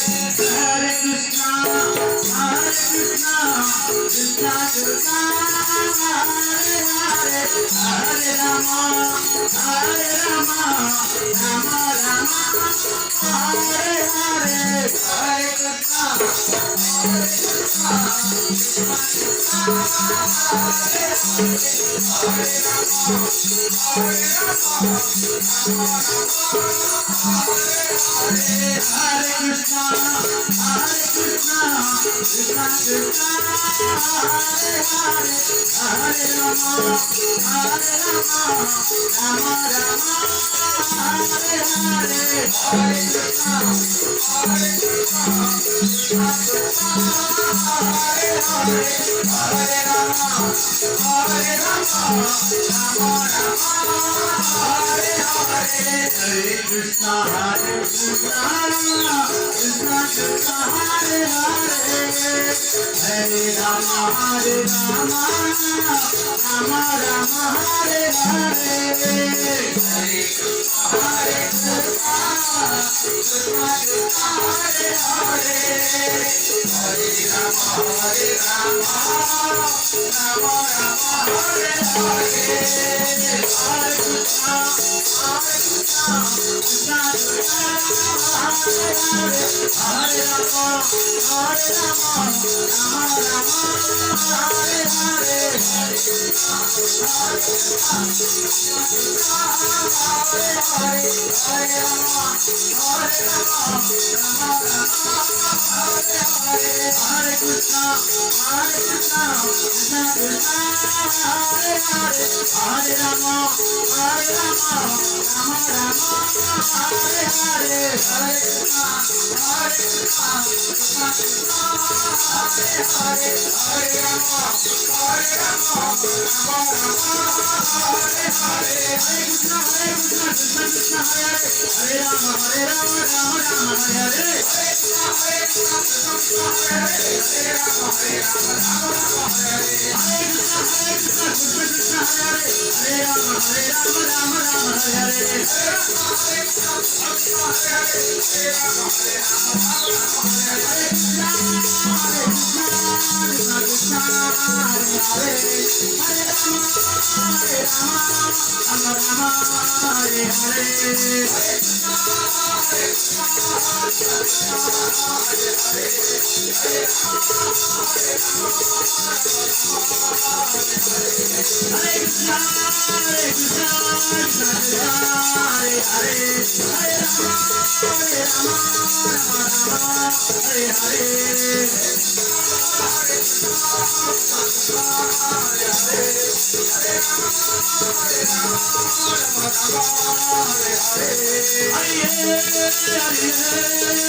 Hare Krishna, Krishna Krishna, Hare Hare, Hare Rama, Rama Rama, Hare Hare, Hare Krishna, Hare Krishna, Krishna Krishna, Hare Hare, Hare Rama, Rama Rama, Hare Hare, Hare Krishna, Hare Hare, Hare Rama, Rama Rama, Hare Hare, Hare Krishna, Krishna Krishna, Hare Hare, Hare Rama, Rama Rama, Hare Hare, Hare Krishna, Krishna Krishna, Hare Hare, Hare Rama, Rama Rama, Hare Hare, Hare Krishna, Krishna Krishna, Hare Hare, Hare Rama, Rama Rama, Hare Hare, Hare Krishna, Hare Hare, Hare Rama, Hare Krishna, Krishna Krishna, Hare Hare, Hare Rama, Rama Rama, Hare Hare, Hare Krishna, Krishna Krishna, Hare Hare, Hare Rama, Rama Hare Hare, Hare Krishna, Krishna Krishna, Hare Rama, Rama Hare Hare, Hare Krishna, Krishna Krishna, Hare Rama, Rama Hare Hare, Hare Krishna, Krishna Krishna, Hare Rama, Rama Hare Hare, Hare Krishna, Krishna Krishna, Hare Rama, Rama Hare Hare, Hare Krishna, Krishna Krishna, Hare Hare, Hare Rama, Rama Hare Hare, Hare Krishna, Hare Hare, Hare